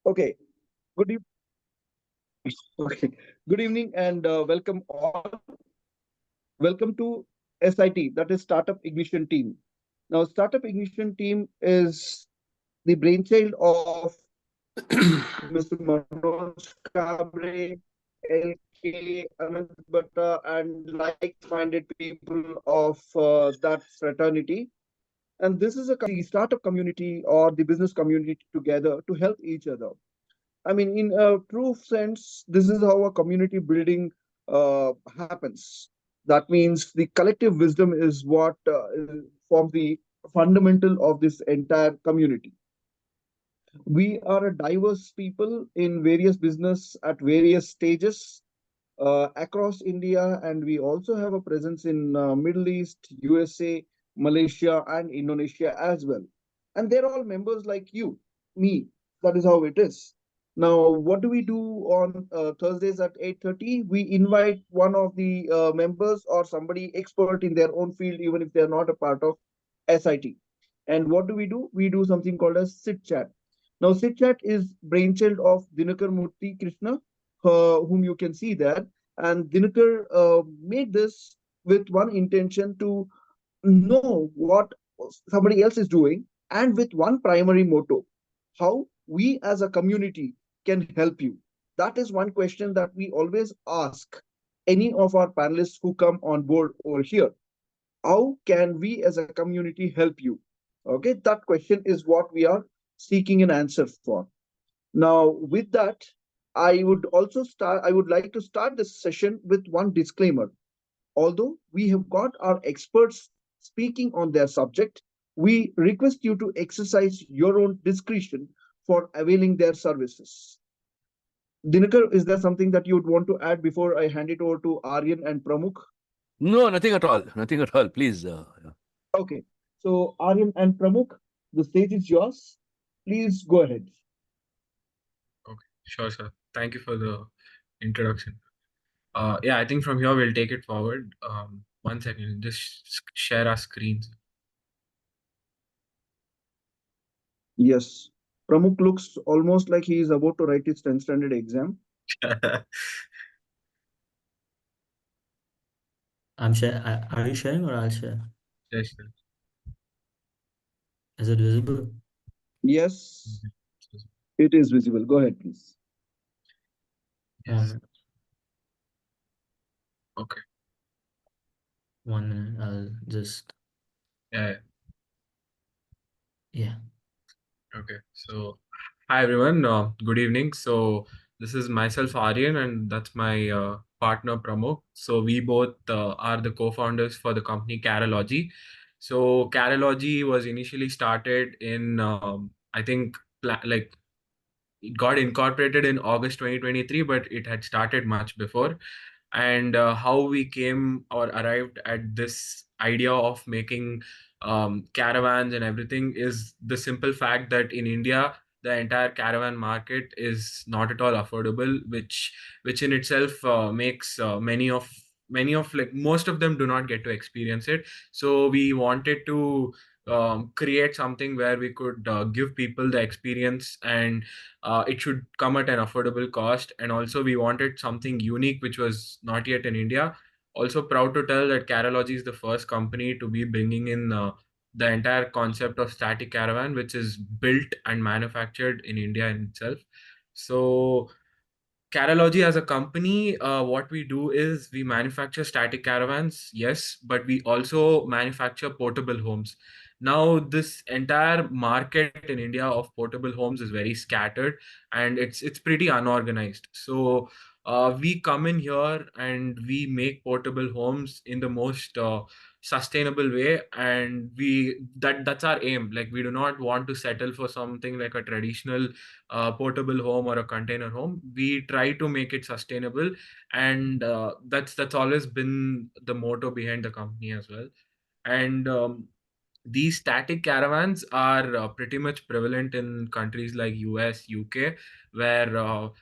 Okay. Good evening. Okay. Good evening and welcome all. Welcome to SIT, that is Startup Ignition Team. Now, Startup Ignition Team is the brainchild of Mr. Manoj Kabre, LK, Anant Bhatta, and like-minded people of that fraternity. And this is the startup community or the business community together to help each other. I mean, in a true sense, this is how a community building happens. That means the collective wisdom is what forms the fundamental of this entire community. We are a diverse people in various business at various stages across India, and we also have a presence in Middle East, USA, Malaysia, and Indonesia as well. And they're all members like you, me. That is how it is. Now, what do we do on Thursdays at 8:30? We invite one of the members or somebody expert in their own field, even if they're not a part of SIT. And what do? We do something called as sit chat. Now, sit chat is brainchild of Dinakar Murthy Krishna, whom you can see there. And Dinakar made this with one intention to know what somebody else is doing and with one primary motto: how we as a community can help you. That is one question that we always ask any of our panelists who come on board over here. How can we as a community help you? Okay, that question is what we are seeking an answer for. Now, with that, I would like to start this session with one disclaimer. Although we have got our experts speaking on their subject, we request you to exercise your own discretion for availing their services. Dinakar, is there something that you would want to add before I hand it over to Aryan and Pramukh? No, nothing at all. Nothing at all. Please. Yeah. Okay, so Aryan and Pramukh, the stage is yours. Please go ahead. Okay, sure, sir. Thank you for the introduction. Yeah, I think from here we'll take it forward. One second, just share our screens. Yes, Pramukh looks almost like he is about to write his 10th standard exam. I'm share. Are you sharing or I'll share? Yes, sir. Is it visible? Yes, it is visible. Go ahead, please. Yes. Okay. 1 minute. I'll just. Yeah. Yeah. Okay. So, hi everyone. Good evening. So, this is myself, Aryan, and that's my partner, Pramukh. So, we both are the co-founders for the company Carology. So, Carology was initially started in, I think, like it got incorporated in August 2023, but it had started much before. And how we came or arrived at this idea of making caravans and everything is the simple fact that in India, the entire caravan market is not at all affordable, which in itself makes many of like most of them do not get to experience it. So we wanted to create something where we could give people the experience, and it should come at an affordable cost. And also we wanted something unique which was not yet in India. Also proud to tell that Carology is the first company to be bringing in the entire concept of static caravan, which is built and manufactured in India in itself. So Carology as a company, what we do is we manufacture static caravans, yes, but we also manufacture portable homes. Now, this entire market in India of portable homes is very scattered, and it's pretty unorganized. So we come in here and we make portable homes in the most sustainable way, and that's our aim. Like, we do not want to settle for something like a traditional portable home or a container home. We try to make it sustainable, and that's always been the motto behind the company as well. And these static caravans are pretty much prevalent in countries like US, UK, where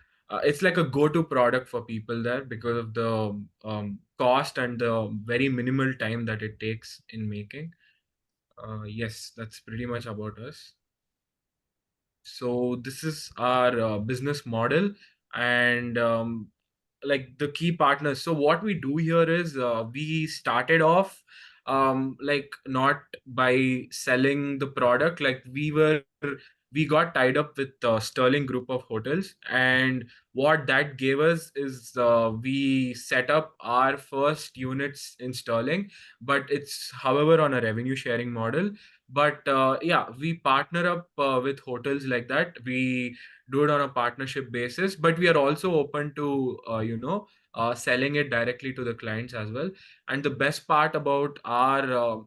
it's like a go-to product for people there because of the cost and the very minimal time that it takes in making. Yes, that's pretty much about us. So this is our business model, and like the key partners. So what we do here is we started off like not by selling the product. Like we got tied up with Sterling Group of Hotels, and what that gave us is we set up our first units in Sterling, but it's however on a revenue sharing model. But yeah, we partner up with hotels like that. We do it on a partnership basis, but we are also open to selling it directly to the clients as well. And the best part about our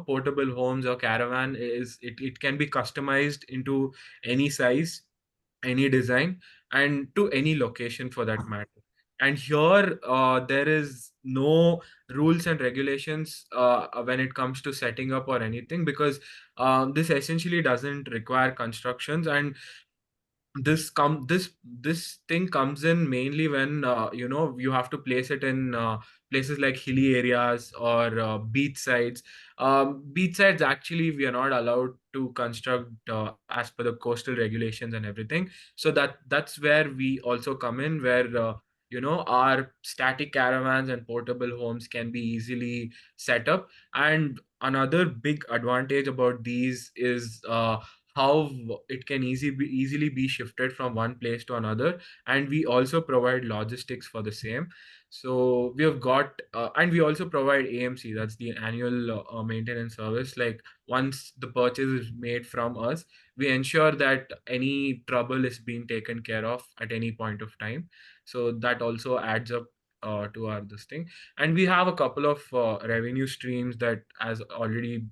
portable homes or caravan is it can be customized into any size, any design, and to any location for that matter. And here there is no rules and regulations when it comes to setting up or anything, because this essentially doesn't require constructions. And this thing comes in mainly when you have to place it in places like hilly areas or beach sides. Beach sides, actually we are not allowed to construct as per the coastal regulations and everything. So that's where we also come in, where our static caravans and portable homes can be easily set up. And another big advantage about these is how it can easily be shifted from one place to another. And we also provide logistics for the same. So we have got and we also provide AMC, that's the annual maintenance service. Like once the purchase is made from us, we ensure that any trouble is being taken care of at any point of time. So that also adds up to our this thing. And we have a couple of revenue streams that has already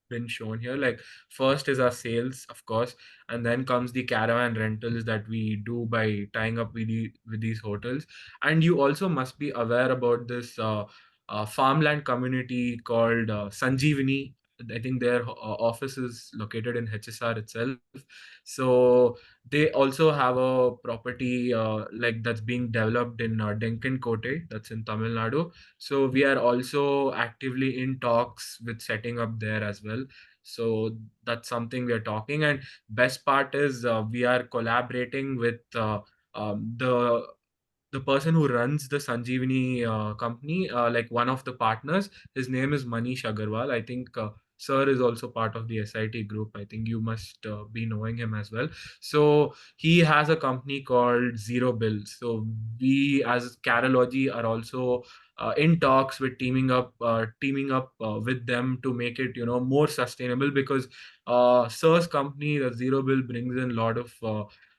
been shown here. Like first is our sales, of course, and then comes the caravan rentals that we do by tying up with these hotels. And you also must be aware about this farmland community called Sanjeevani. I think their office is located in HSR itself. So they also have a property like that's being developed in Denkan Kote, that's in Tamil Nadu. So we are also actively in talks with setting up there as well. So that's something we are talking. And best part is we are collaborating with the person who runs the Sanjeevani company, like one of the partners. His name is Manish Agarwal. I think Sir is also part of the SIT group. I think you must be knowing him as well. So he has a company called Zero Bill. So we as Carology are also in talks with teaming up with them to make it more sustainable, because Sir's company, the Zero Bill, brings in a lot of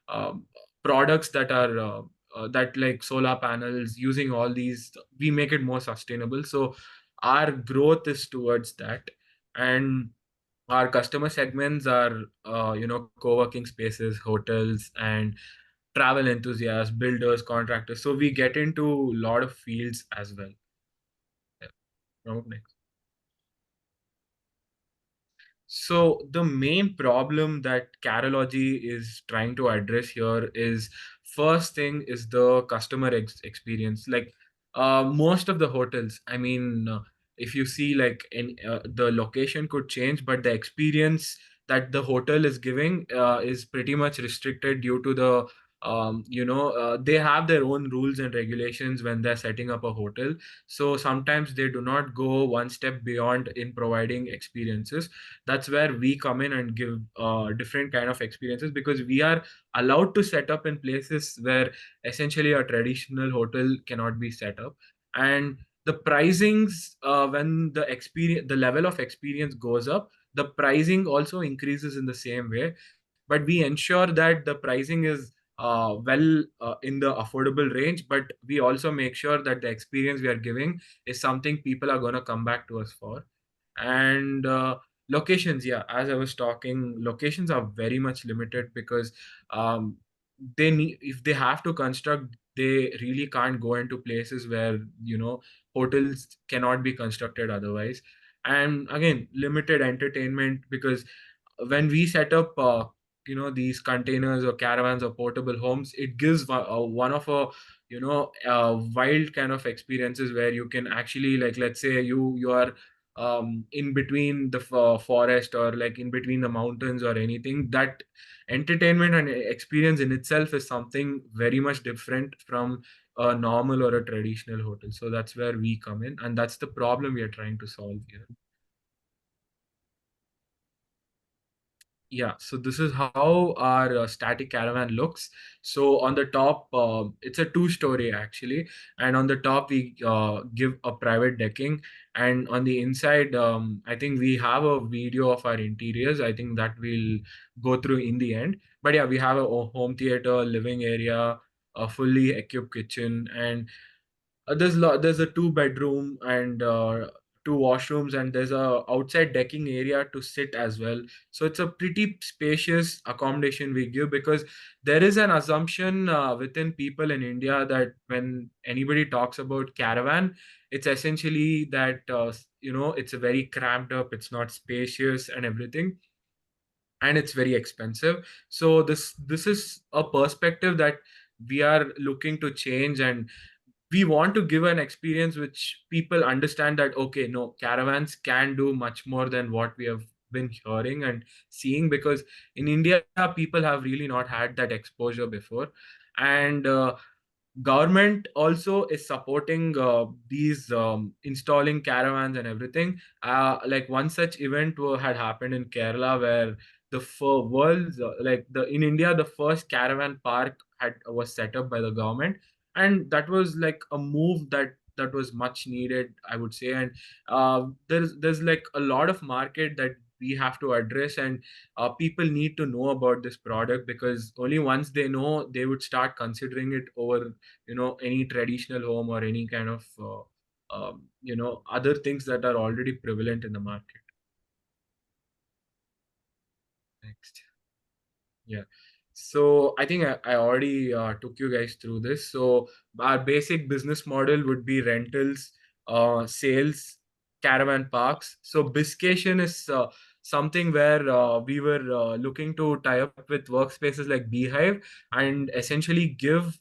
um, products that are that like solar panels. Using all these, we make it more sustainable. So our growth is towards that. And our customer segments are co-working spaces, hotels, and travel enthusiasts, builders, contractors. So we get into a lot of fields as well. Yeah. Next. So the main problem that Carology is trying to address here is, first thing is the customer experience. Like most of the hotels, I mean, if you see, like in the location could change, but the experience that the hotel is giving is pretty much restricted due to the they have their own rules and regulations when they're setting up a hotel. So sometimes they do not go one step beyond in providing experiences. That's where we come in and give different kind of experiences, because we are allowed to set up in places where essentially a traditional hotel cannot be set up. And the pricings, when the level of experience goes up, the pricing also increases in the same way. But we ensure that the pricing is in the affordable range, but we also make sure that the experience we are giving is something people are going to come back to us for. And locations, yeah, as I was talking, locations are very much limited, because they need, if they have to construct, they really can't go into places where hotels cannot be constructed otherwise. And again, limited entertainment, because when we set up these containers or caravans or portable homes, it gives one of a wild kind of experiences, where you can actually, like, let's say you are in between the forest or like in between the mountains or anything. That entertainment and experience in itself is something very much different from a normal or a traditional hotel. So that's where we come in, and that's the problem we are trying to solve here. Yeah, so this is how our static caravan looks. So on the top, it's a two-story actually, and on the top we give a private decking, and on the inside, I think we have a video of our interiors. I think that we'll go through in the end. But yeah, we have a home theater, living area, a fully equipped kitchen, and there's a two-bedroom and two washrooms, and there's a outside decking area to sit as well. So it's a pretty spacious accommodation we give, because there is an assumption within people in India that when anybody talks about caravan, it's essentially that it's a very cramped up, it's not spacious and everything, and it's very expensive. So this is a perspective that we are looking to change, and we want to give an experience which people understand that okay, no, caravans can do much more than what we have been hearing and seeing, because in India people have really not had that exposure before. And government also is supporting these installing caravans and everything. Like one such event had happened in Kerala, where the world's like the in India the first caravan park was set up by the government, and that was like a move that was much needed, I would say. And there's like a lot of market that we have to address, and people need to know about this product, because only once they know, they would start considering it over any traditional home or any kind of other things that are already prevalent in the market. Next. Yeah. So I think I already took you guys through this. So our basic business model would be rentals, sales, caravan parks. So Biscation is something where we were looking to tie up with workspaces like Beehive and essentially give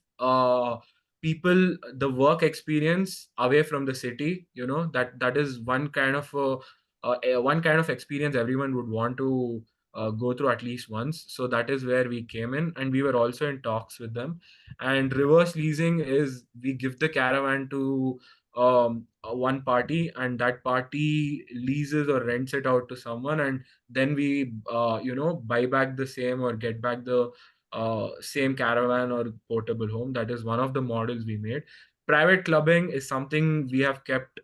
people the work experience away from the city. That is one kind of experience everyone would want to go through at least once. So that is where we came in, and we were also in talks with them. And reverse leasing is we give the caravan to one party, and that party leases or rents it out to someone, and then we buy back the same or get back the same caravan or portable home. That is one of the models we made. Private clubbing is something we have kept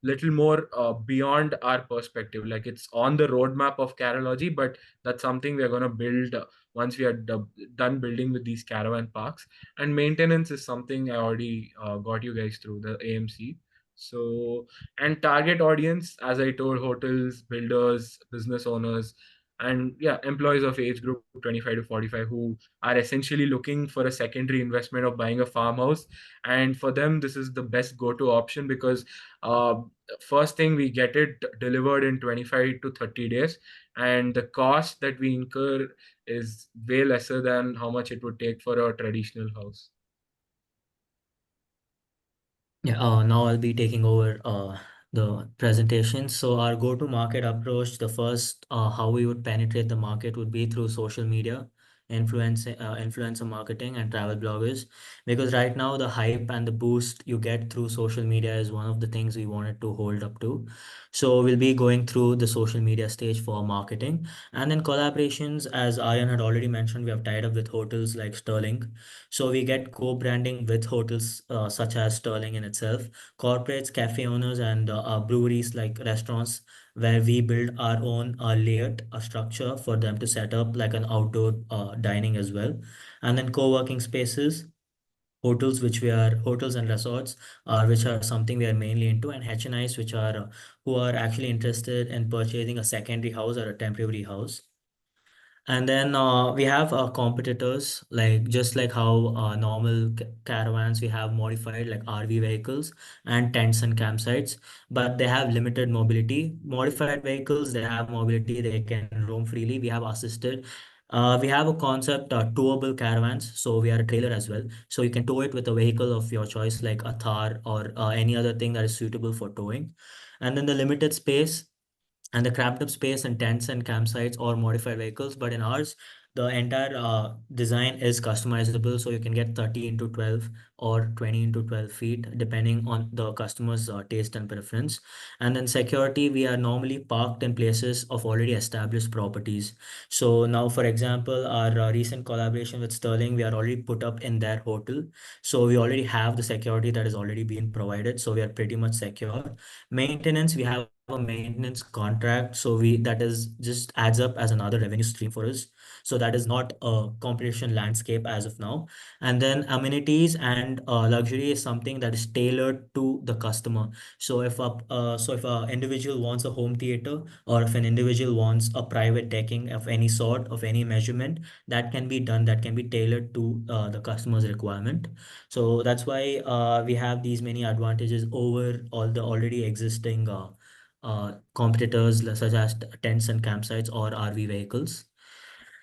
little more beyond our perspective. Like it's on the roadmap of carology, but that's something we're going to build once we are done building with these caravan parks. And maintenance is something I already got you guys through the AMC. So, and target audience, as I told, hotels, builders, business owners, and yeah, employees of age group 25 to 45 who are essentially looking for a secondary investment of buying a farmhouse. And for them, this is the best go-to option, because uh, first thing, we get it delivered in 25 to 30 days, and the cost that we incur is way lesser than how much it would take for a traditional house. Yeah, now I'll be taking over the presentation. So our go-to-market approach, the first how we would penetrate the market would be through social media, influencer marketing, and travel bloggers. Because right now the hype and the boost you get through social media is one of the things we wanted to hold up to. So we'll be going through the social media stage for marketing, and then collaborations. As Aryan had already mentioned, we have tied up with hotels like Sterling. So we get co-branding with hotels such as Sterling in itself, corporates, cafe owners, and breweries like restaurants, where we build our own layout, a structure for them to set up like an outdoor dining as well. And then co-working spaces, hotels and resorts, which are something we are mainly into, and HNIs, which are who are actually interested in purchasing a secondary house or a temporary house. And then we have competitors, like just like how normal caravans we have modified like RV vehicles and tents and campsites, but they have limited mobility. Modified vehicles, they have mobility, they can roam freely. We have assisted We have a concept, towable caravans. So we are a trailer as well. So you can tow it with a vehicle of your choice, like a Thar or any other thing that is suitable for towing. And then the limited space and the cramped up space and tents and campsites or modified vehicles. But in ours, the entire design is customizable. So you can get 30 into 12 or 20 into 12 feet, depending on the customer's taste and preference. And then security, we are normally parked in places of already established properties. So now, for example, our recent collaboration with Sterling, we are already put up in their hotel. So we already have the security that is already being provided. So we are pretty much secure. Maintenance, we have a maintenance contract, so we that is just adds up as another revenue stream for us. So that is not a competition landscape as of now. And then amenities and luxury is something that is tailored to the customer. So if a individual wants a home theater, or if an individual wants a private decking of any sort, of any measurement, that can be done, that can be tailored to the customer's requirement. So that's why we have these many advantages over all the already existing competitors such as tents and campsites or RV vehicles.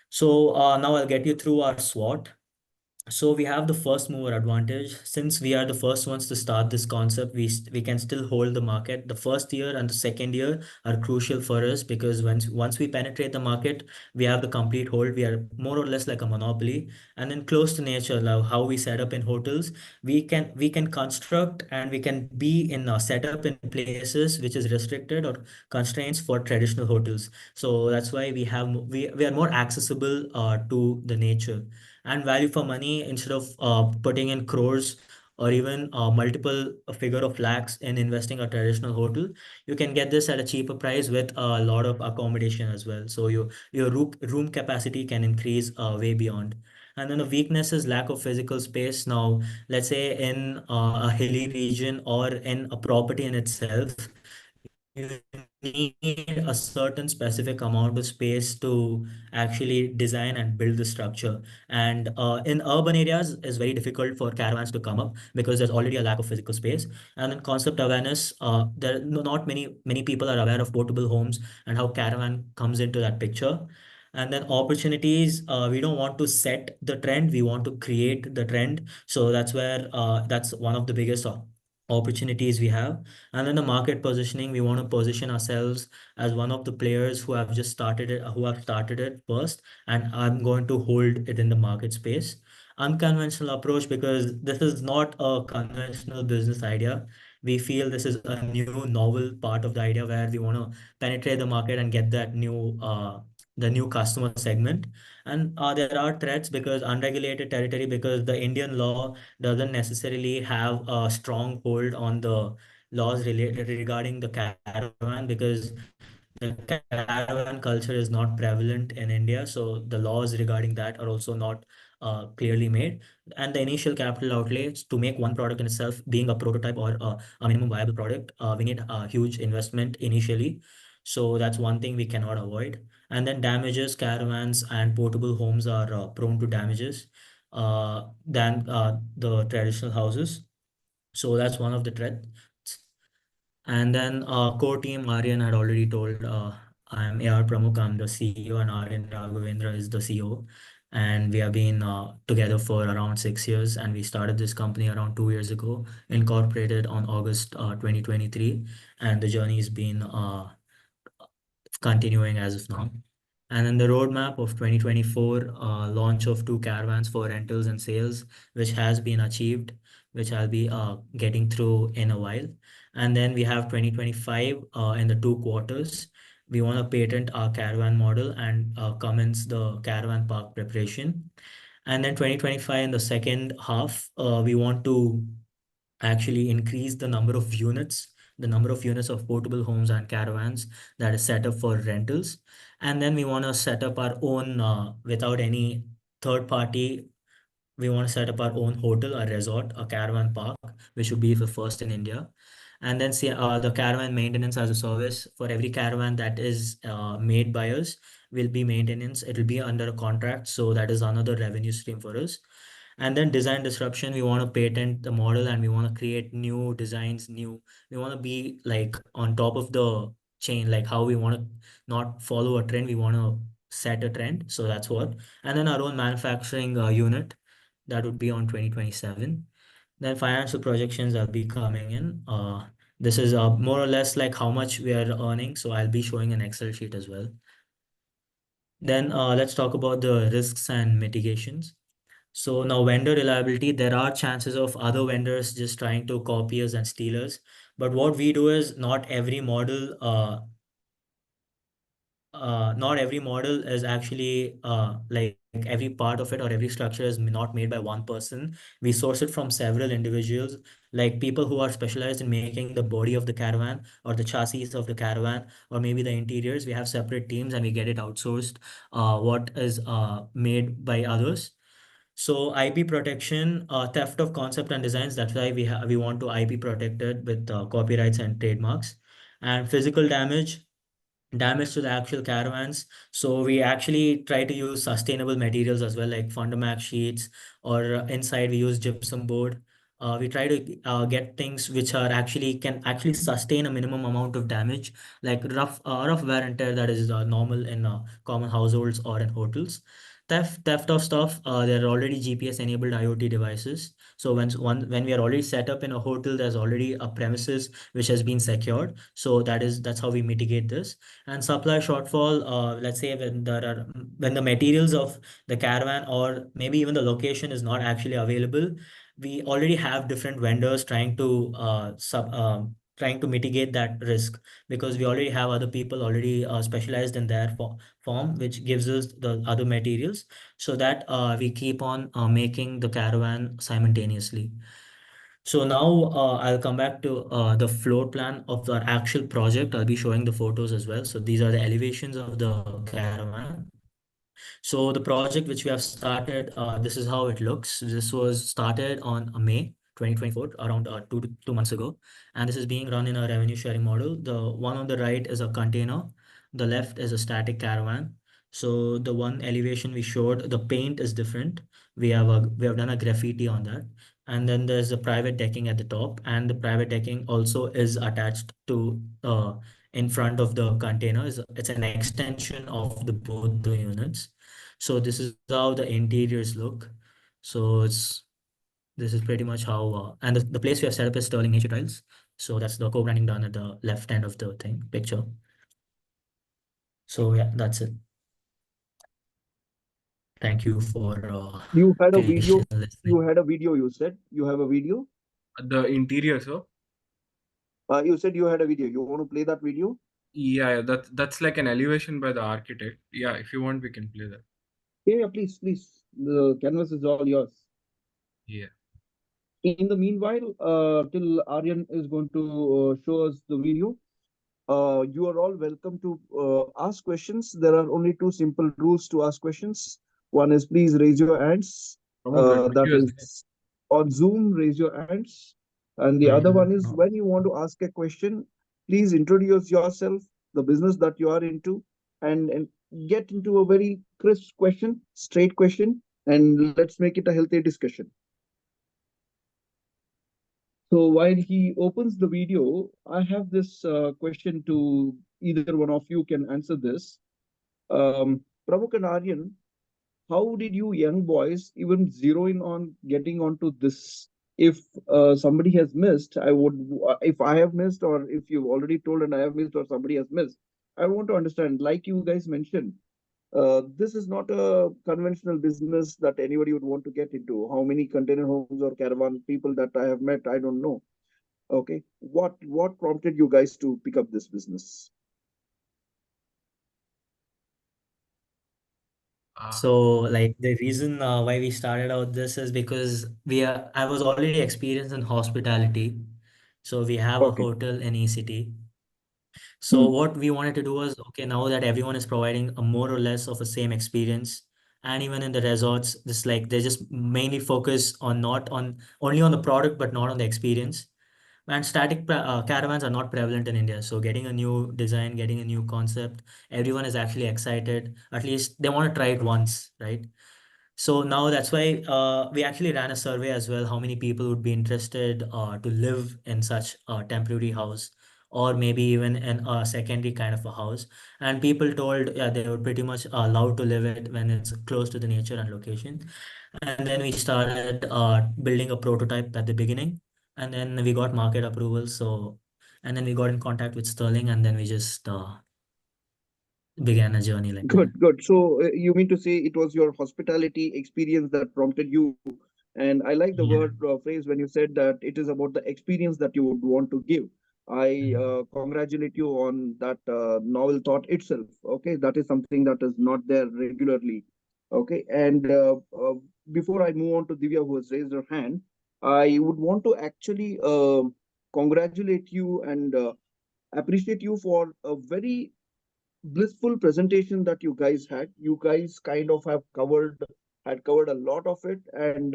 So now I'll get you through our SWOT. So we have the first mover advantage. Since we are the first ones to start this concept, we can still hold the market. The first year and the second year are crucial for us, because once we penetrate the market, we have the complete hold. We are more or less like a monopoly. And then close to nature, like how we set up in hotels, we can construct and we can be in set up in places which is restricted or constraints for traditional hotels. So that's why we are more accessible to the nature. And value for money, instead of putting in crores or even multiple figure of lakhs in investing a traditional hotel, you can get this at a cheaper price with a lot of accommodation as well. So your room capacity can increase way beyond. And then the weakness is lack of physical space. Now, let's say in a hilly region or in a property in itself, you need a certain specific amount of space to actually design and build the structure. And in urban areas, it's very difficult for caravans to come up because there's already a lack of physical space. And then concept awareness, not many people are aware of portable homes and how caravan comes into that picture. And then opportunities, we don't want to set the trend, we want to create the trend. So that's where that's one of the biggest opportunities we have. And then the market positioning, we want to position ourselves as one of the players who have just started it, who have started it first, and I'm going to hold it in the market space. Unconventional approach, because this is not a conventional business idea. We feel this is a new novel part of the idea where we want to penetrate the market and get that the new customer segment. And there are threats, because unregulated territory, because the Indian law doesn't necessarily have a strong hold on the laws related regarding the caravan, because the caravan culture is not prevalent in India. So the laws regarding that are also not clearly made. And the initial capital outlays to make one product in itself, being a prototype or a minimum viable product, we need a huge investment initially. So that's one thing we cannot avoid. And then damages, caravans and portable homes are prone to damages than the traditional houses. So that's one of the threats. And then core team, Aryan had already told, I'm AR Pramukh, I'm the CEO, and Aryan Raghavendra is the CEO. And we have been together for around 6 years, and we started this company around 2 years ago, incorporated on August 2023, and the journey has been continuing as of now. And then the roadmap of 2024, launch of 2 caravans for rentals and sales, which has been achieved, which I'll be getting through in a while. And then we have 2025 in the 2 quarters. We want to patent our caravan model and commence the caravan park preparation. And then 2025 in the second half, we want to actually increase the number of units of portable homes and caravans that is set up for rentals. And then we want to set up our own, without any third party, we want to set up our own hotel, a resort, a caravan park, which would be the first in India. And then see the caravan maintenance as a service. For every caravan that is made by us, will be maintenance. It will be under a contract. So that is another revenue stream for us. And then design disruption, we want to patent the model and we want to create new designs, we want to be like on top of the chain, like how we want to not follow a trend, we want to set a trend. So that's what. And then our own manufacturing unit, that would be on 2027. Then financial projections will be coming in. This is more or less like how much we are earning. So I'll be showing an Excel sheet as well. Then let's talk about the risks and mitigations. So now vendor reliability, there are chances of other vendors just trying to copy us and steal us. But what we do is not every model is actually like every part of it or every structure is not made by one person. We source it from several individuals, like people who are specialized in making the body of the caravan or the chassis of the caravan or maybe the interiors. We have separate teams and we get it outsourced, what is made by others. So IP protection, theft of concept and designs. That's why we want to IP protect it with copyrights and trademarks. And physical damage to the actual caravans. So we actually try to use sustainable materials as well, like Fundamax sheets, or inside we use gypsum board. We try to get things which are actually can actually sustain a minimum amount of damage, like rough wear and tear that is normal in common households or in hotels. Theft of stuff. There are already GPS enabled IoT devices. So when we are already set up in a hotel, there's already a premises which has been secured. So that's how we mitigate this. And supply shortfall, let's say when the materials of the caravan or maybe even the location is not actually available, we already have different vendors trying to mitigate that risk, because we already have other people already specialized in their form, which gives us the other materials, so that we keep on making the caravan simultaneously. So now I'll come back to the floor plan of the actual project. I'll be showing the photos as well. So these are the elevations of the caravan. So the project which we have started, this is how it looks. This was started on May 2024, around 2 months ago. And this is being run in a revenue sharing model. The one on the right is a container. The left is a static caravan. So the one elevation we showed, the paint is different. We have done a graffiti on that. And then there's a private decking at the top, and the private decking also is attached to in front of the container. It's an extension of the both the units. So this is how the interiors look. So this is pretty much how, and the place we have set up is Sterling Nature Tiles. So that's the co-branding done at the left end of the picture. So yeah, that's it. Thank you for You had a video. patient listening. You had a video. You said you have a video. The interior, sir. You said you had a video. You want to play that video? Yeah, that's like an elevation by the architect. Yeah, if you want, we can play that. Yeah, please, please. The canvas is all yours. Yeah. In the meanwhile, till Aryan is going to show us the video, you are all welcome to ask questions. There are only two simple rules to ask questions. One is please raise your hands. That is on Zoom, raise your hands. And the other one is when you want to ask a question, please introduce yourself, the business that you are into, and get into a very crisp question, straight question, and let's make it a healthy discussion. So while he opens the video, I have this question to either one of you can answer this. Pramukh and Aryan, how did you young boys even zero in on getting onto this? If somebody has missed, if I have missed, or if you've already told and I have missed, or somebody has missed, I want to understand, like you guys mentioned, this is not a conventional business that anybody would want to get into. How many container homes or caravan people that I have met, I don't know. Okay, what prompted you guys to pick up this business? So like the reason why we started out this is because I was already experienced in hospitality. So we have a Okay. hotel in ECT. So what we wanted to do was, okay, now that everyone is providing a more or less of the same experience, and even in the resorts, just like they just mainly focus on not on only on the product, but not on the experience. And static caravans are not prevalent in India. So getting a new design, getting a new concept, everyone is actually excited. At least they want to try it once, right? So now that's why we actually ran a survey as well. How many people would be interested to live in such a temporary house or maybe even a secondary kind of a house. And people told, yeah, they were pretty much allowed to live it when it's close to the nature and location. And then we started building a prototype at the beginning, and then we got market approval. So, and then we got in contact with Sterling, and then we just began a journey like that. Good, good. So you mean to say it was your hospitality experience that prompted you? And I like the Yeah. word phrase when you said that it is about the experience that you would want to give. I Mhm. congratulate you on that novel thought itself. Okay, that is something that is not there regularly. Okay, and before I move on to Divya, who has raised her hand, I would want to actually congratulate you and appreciate you for a very blissful presentation that you guys had. You guys kind of had covered a lot of it, and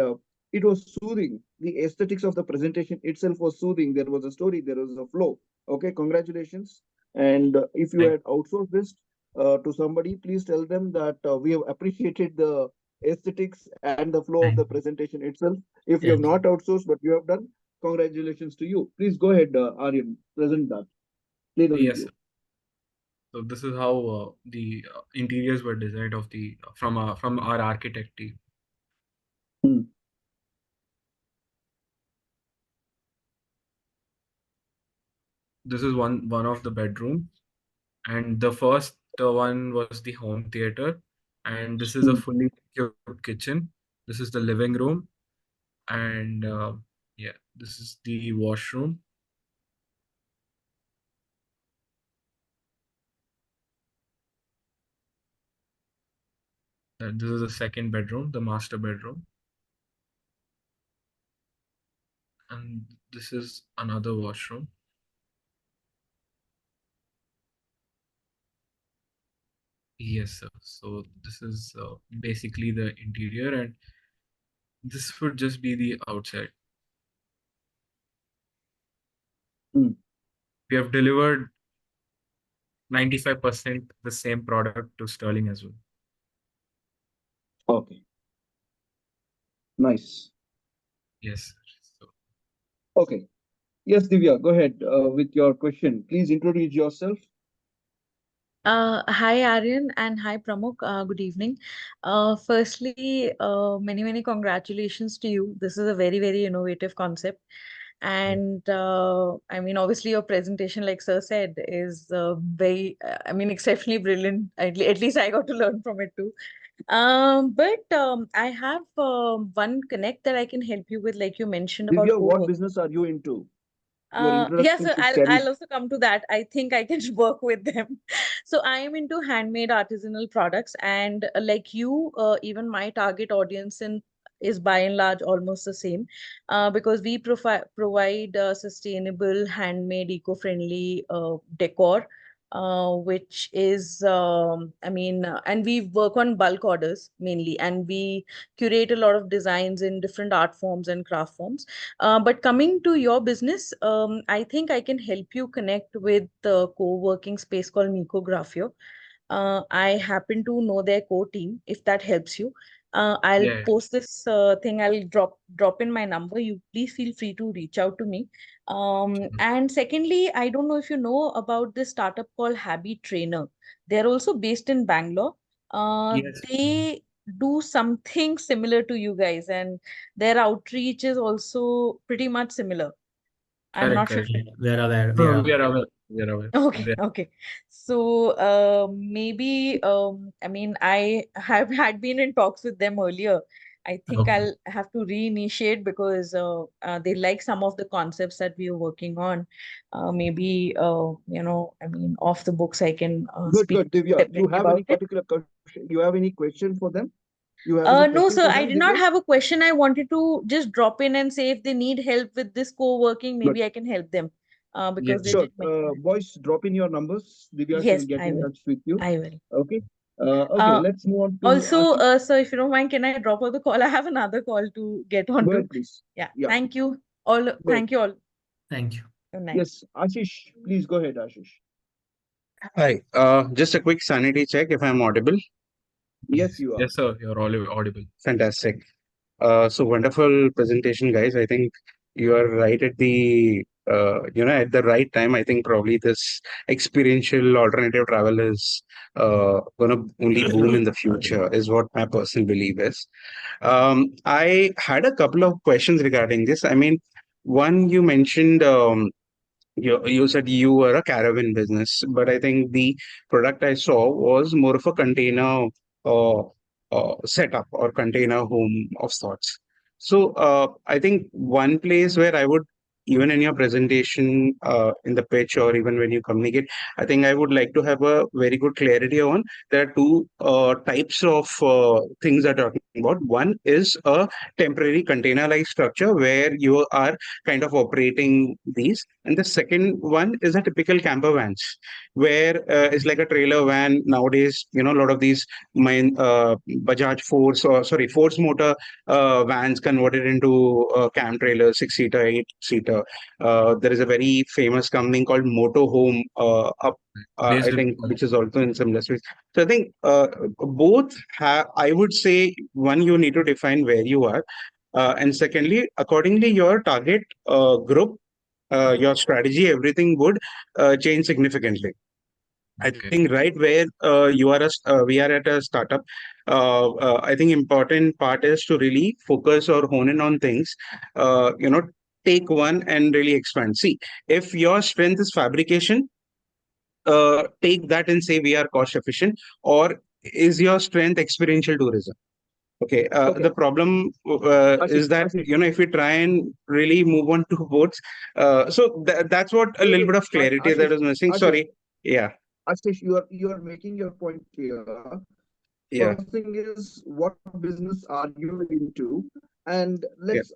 it was soothing. The aesthetics of the presentation itself was soothing. There was a story, there was a flow. Okay, congratulations. And if you Thank had outsourced this to somebody, please tell them that we have appreciated the aesthetics and the flow of Thank the you. presentation itself. If you have Yes. not outsourced, but you have done, congratulations to you. Please go ahead, Aryan, present that. Play the Yes, video. sir. So this is how the interiors were designed of the from our architect team. Hmm. This is one of the bedroom, and the first one was the home theater, and this is a Hmm. fully equipped kitchen. This is the living room, and yeah, this is the washroom. This is the second bedroom, the master bedroom, and this is another washroom. Yes, sir. So this is basically the interior, and this would just be the outside. Hmm. We have delivered 95% the same product to Sterling as well. Okay. Nice. Yes, sir. So, Okay. Yes, Divya, go ahead with your question. Please introduce yourself. Hi Aryan and hi Pramuk. Good evening. Firstly, many congratulations to you. This is a very innovative concept, and I mean, obviously, your presentation, like Sir said, is very, I mean, exceptionally brilliant. At least I got to learn from it too. But I have one connect that I can help you with, like you mentioned about Divya, what co-working. business are you into? Your Yeah, introduction so should carry. I'll also come to that. I think I can work with them. So I am into handmade artisanal products, and like you, even my target audience in is by and large almost the same, because we provide sustainable, handmade, eco-friendly decor, which is, I mean, and we work on bulk orders mainly, and we curate a lot of designs in different art forms and craft forms. But coming to your business, I think I can help you connect with the co-working space called Miko Grafio. I happen to know their core team, if that helps you. I'll yeah, post this thing. I'll drop in my number. You please feel free to reach out to me. And secondly, I don't know if you know about this startup called Habit Trainer. They're also based in Bangalore. yes, They do something similar to you guys, and their outreach is also pretty much similar. I'm correct, not sure correct. if you Yeah, we are aware. We No, are no, we aware. are aware. We are aware. Okay, okay. So maybe I mean I have had been in talks with them earlier. I think Okay. I'll have to reinitiate because they like some of the concepts that we are working on. Maybe you know, I mean, off the books, I can Good, speak good. Divya, you separately have any about it. particular question? You have any question for them? You have any No, question sir, for I them, did not Divya? have a question. I wanted to just drop in and say if they need help with this co-working, Good. maybe I can help them. Yes, Because they Sure. did mention that. Boys, drop in your numbers. Divya shall Yes, get I in will. touch with you. I will. Okay. Okay, Uh, let's move on to Also, Ashish. sir, if you don't mind, can I drop off the call? I have another call to get Go onto. ahead, please. Yeah, Yeah, thank you all. go ahead. Thank you all. Thank you. Good night. Yes, Ashish, please go ahead, Ashish. Hi, just a quick sanity check if I'm audible. Yes, you are. yes, sir. You're all audible. Fantastic. So wonderful presentation, guys. I think you are right at the at the right time. I think probably this experiential alternative travel is going to only boom in the future, is what my personal belief is. I had a couple of questions regarding this. I mean, one, you mentioned you said you were a caravan business, but I think the product I saw was more of a container uh, setup or container home of sorts. So I think one place where I would, even in your presentation, in the pitch, or even when you communicate, I think I would like to have a very good clarity on there are two types of things that are talking about. One is a temporary container-like structure where you are kind of operating these. And the second one is a typical camper vans, where it's like a trailer van nowadays. A lot of these Bajaj Force, or sorry, Force motor vans converted into camp trailers, 6-seater, 8-seater. There is a very famous company called Motorhome, Based I in think, which is also in similar space. So I think both have, I would say, one, you need to define where you are. And secondly, accordingly, your target group, your strategy, everything would change significantly. I Okay. think right where we are at a startup. I think important part is to really focus or hone in on things. Take one and really expand. See, if your strength is fabrication, take that and say we are cost efficient, or is your strength experiential tourism? Okay. Okay. The problem is that Ashish. if we try and really move on to boats, so that's what a little bit of clarity that is missing. Ashish, Sorry. Yeah. Ashish, you are making your point clear. Yeah. First thing is, what business are you into? And Yeah. let's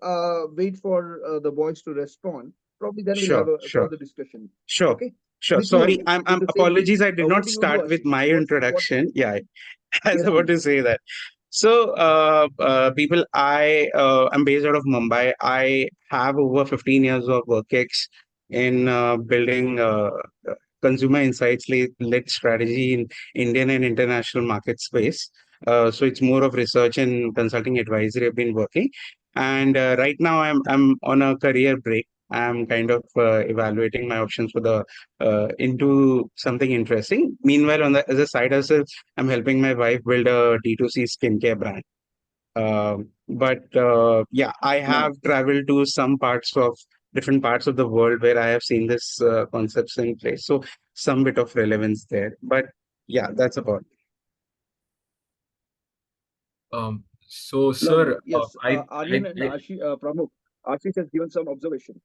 wait for the boys to respond. Probably then we'll have Sure. a Sure. further discussion. Sure. Okay. Sure. With you, Sorry. I'm with the same thing. apologies. I did What not do you do, start with Ashish? my What? introduction. Yeah. I was Yes, about to please. say that. So, people, I am based out of Mumbai. I have over 15 years of work ex in building consumer insights led strategy in Indian and international market space. So it's more of research and consulting advisory I've been working. And right now I'm on a career break. I'm kind of evaluating my options for the into something interesting. Meanwhile, as a side hustle, I'm helping my wife build a D2C skincare brand. But yeah, I have traveled to some parts of different parts of the world where I have seen this concepts in place. So some bit of relevance there. But yeah, that's about. So, Lovely. sir, Yes, I, Aryan and Pramukh, Ashish has given some observation.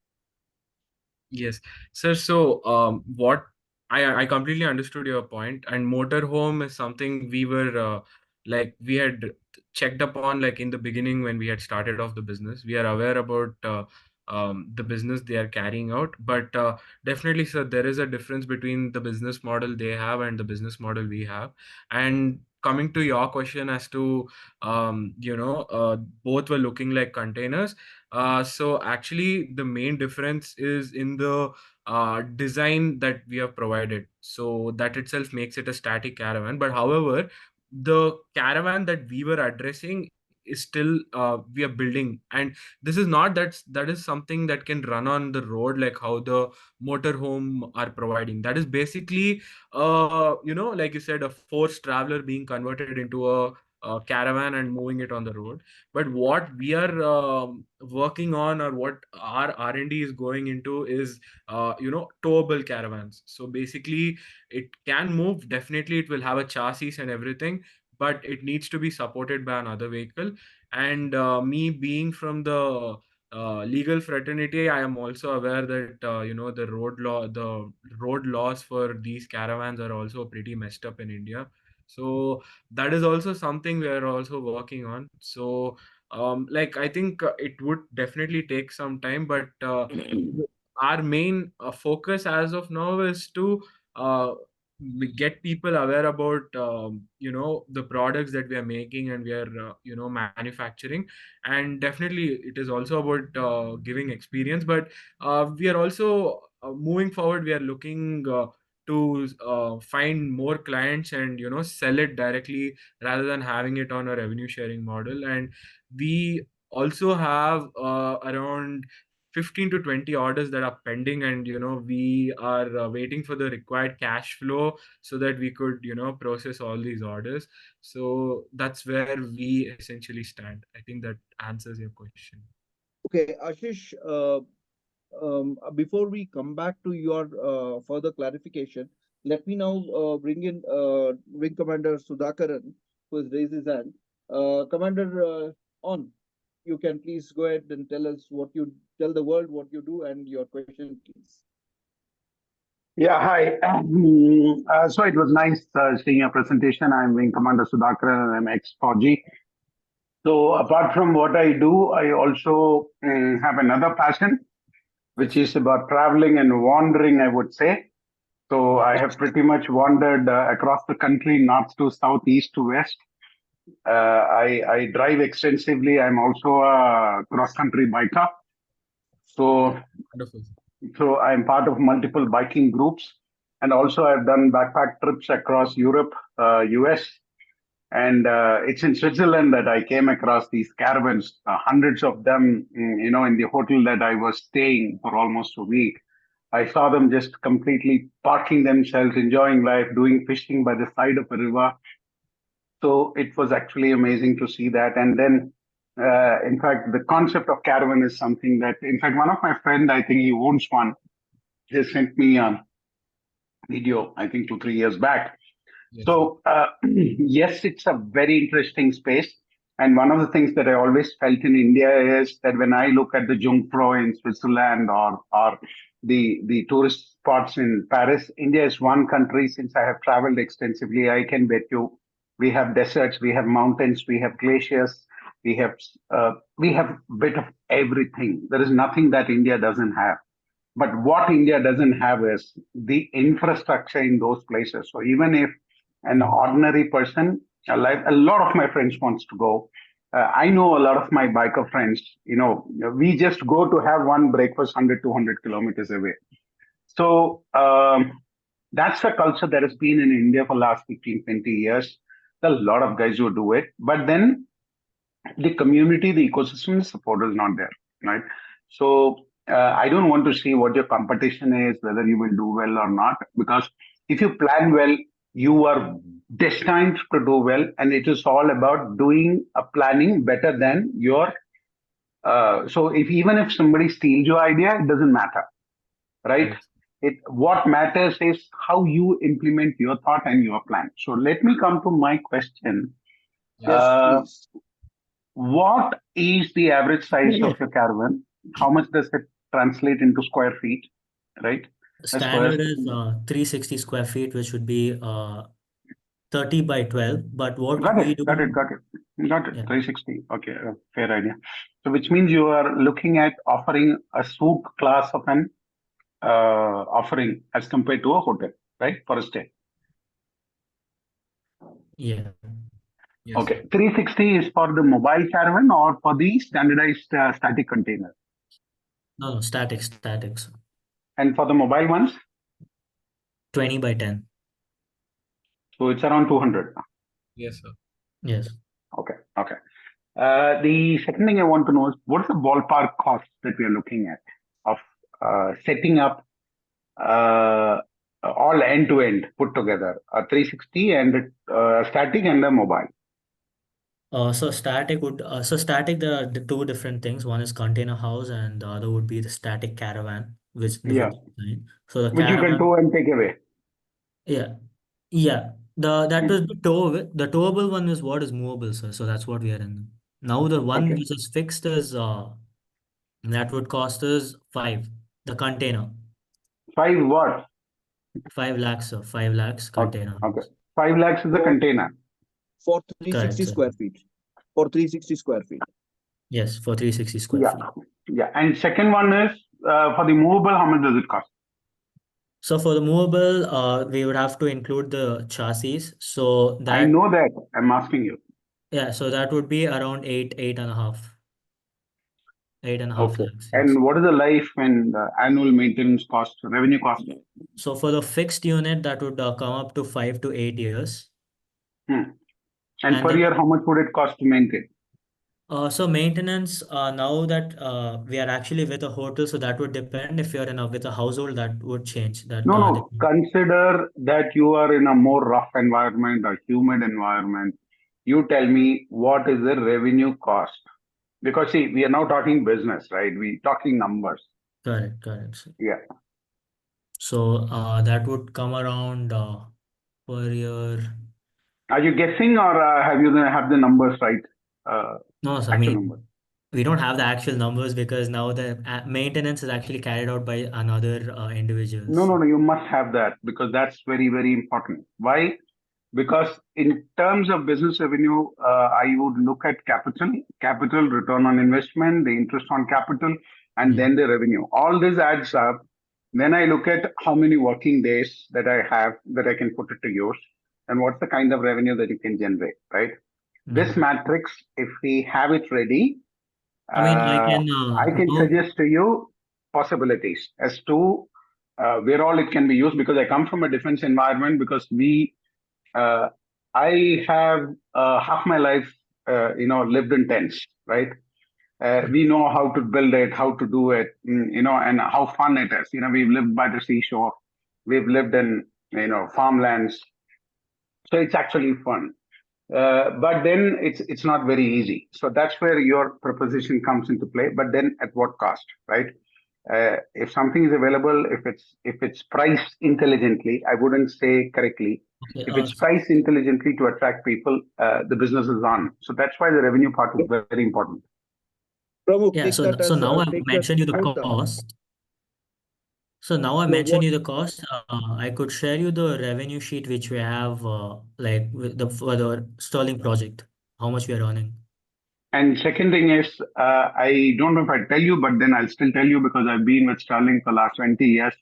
yes, sir. So, what I completely understood your point, and motorhome is something we were like we had checked upon like in the beginning when we had started off the business. We are aware about the business they are carrying out, but definitely, sir, there is a difference between the business model they have and the business model we have. And coming to your question as to both were looking like containers. So actually, the main difference is in the design that we have provided. So that itself makes it a static caravan. But however, the caravan that we were addressing is still we are building, and this is not that is something that can run on the road like how the motorhome are providing. That is basically like you said, a forced traveler being converted into a caravan and moving it on the road. But what we are working on, or what our R&D is going into, is towable caravans. So basically it can move, definitely it will have a chassis and everything, but it needs to be supported by another vehicle. And me being from the legal fraternity, I am also aware that the road laws for these caravans are also pretty messed up in India. So that is also something we are also working on. So like I think it would definitely take some time, but our main focus as of now is to uh, get people aware about the products that we are making and we are manufacturing. And definitely it is also about giving experience, but we are also moving forward, we are looking to find more clients and sell it directly rather than having it on a revenue sharing model. And we also have around 15 to 20 orders that are pending, and we are waiting for the required cash flow so that we could process all these orders. So that's where we essentially stand. I think that answers your question. Okay, Ashish, before we come back to your further clarification, let me now bring in Wing Commander Sudhakaran, who has raised his hand. Commander, you can please go ahead and tell the world what you do and your question, please. Yeah, hi. So it was nice seeing your presentation. I'm Wing Commander Sudhakaran and I'm ex-Fauji. So apart from what I do, I also have another passion, which is about traveling and wandering, I would say. So I have pretty much wandered across the country, north to south, east to west. I drive extensively. I'm also a cross-country biker. So, Wonderful. so I'm part of multiple biking groups. And also I've done backpack trips across Europe, US. And it's in Switzerland that I came across these caravans, hundreds of them, in the hotel that I was staying for almost a week. I saw them just completely parking themselves, enjoying life, doing fishing by the side of a river. So it was actually amazing to see that. And then, in fact, the concept of caravan is something that, in fact, one of my friends, I think he owns one, he sent me a video, I think 2-3 years back. Yes. So, yes, it's a very interesting space. And one of the things that I always felt in India is that when I look at the Jungfrau in Switzerland or the tourist spots in Paris, India is one country. Since I have traveled extensively, I can bet you we have deserts, we have mountains, we have glaciers, we have bit of everything. There is nothing that India doesn't have. But what India doesn't have is the infrastructure in those places. So even if an ordinary person, like a lot of my friends wants to go, I know a lot of my biker friends, we just go to have one breakfast 100, 200 kilometers away. So that's a culture that has been in India for the last 15, 20 years. There are a lot of guys who do it. But then the community, the ecosystem, the support is not there, right? So I don't want to see what your competition is, whether you will do well or not, because if you plan well, you are destined to do well, and it is all about doing a planning better than your. So even if somebody steals your idea, it doesn't matter, right? What matters is how you implement your thought and your plan. So let me come to my question. Yes, please. What is the average size of your caravan? How much does it translate into square feet, right? Standard is 360 square feet, which would be 30 by 12. But what Got we it, do, got it. yeah. 360. Okay, fair idea. So which means you are looking at offering a suite class of an offering as compared to a hotel, right? For a stay. Yeah. Yes. Okay, 360 is for the mobile caravan or for the standardized static container? No, statics. And for the mobile ones? 20 by 10. So it's around 200. Yes, sir. Yes. Okay. The second thing I want to know is what is the ballpark cost that we are looking at of setting up all end to end put together, a 360 and static and a mobile. So static there are the two different things. One is container house and the other would be the static caravan, which Yeah. so the Which you can caravan, tow and take away. yeah. That is the towable. The towable one is what is movable, sir. So that's what we are in. Now the one which is fixed is that would cost us 5. The container. 5 what? 5 lakhs, sir. 5 lakhs container. Okay. 5 lakhs is the container. For 360 Correct, square feet. For 360 square feet. Yes, for 360 square feet. Yeah. And second one is for the movable, how much does it cost? So for the movable, we would have to include the chassis. So that I know that. I'm asking you. Yeah, so that would be around 8.5 Okay. lakhs. Yes. And what is the life and annual maintenance cost, revenue cost? So for the fixed unit, that would come up to 5 to 8 years. And And per then year, how much would it cost to maintain? So maintenance, now that we are actually with a hotel, so that would depend. If you're with a household, that would change. That No. Consider that you are in a more rough environment or humid environment. You tell me what is the revenue cost? Because see, we are now talking business, right? We talking numbers. correct. Yeah. So that would come around per year. Are you guessing or have you have the numbers right? No, so I Actual mean, numbers. we don't have the actual numbers because now the maintenance is actually carried out by another individuals. No. You must have that because that's very, very important. Why? Because in terms of business revenue, I would look at capital return on investment, the interest on capital, and Yeah. then the revenue. All this adds up. Then I look at how many working days that I have that I can put it to use, and what's the kind of revenue that you can generate, right? This matrix, if we have it ready, I mean, I uh, can I can now. suggest to you possibilities as to where all it can be used because I come from a defense environment because uh, I have half my life, lived in tents, right? We know how to build it, how to do it, and how fun it is. We've lived by the seashore, we've lived in, farmlands, so it's actually fun. But then it's not very easy. So that's where your proposition comes into play. But then at what cost, right? If something is available, if it's priced intelligently, I wouldn't say correctly. Okay, If it's priced intelligently to attract people, the business is on. So that's why the revenue part is very important. Pramukh, yeah. take So that so as now I've take that mentioned you the note down. cost. So now I No, mentioned what you the cost. I could share you the revenue sheet which we have, like with for the Sterling project, how much we are earning. And second thing is, I don't know if I tell you, but then I'll still tell you because I've been with Sterling for the last 20 years.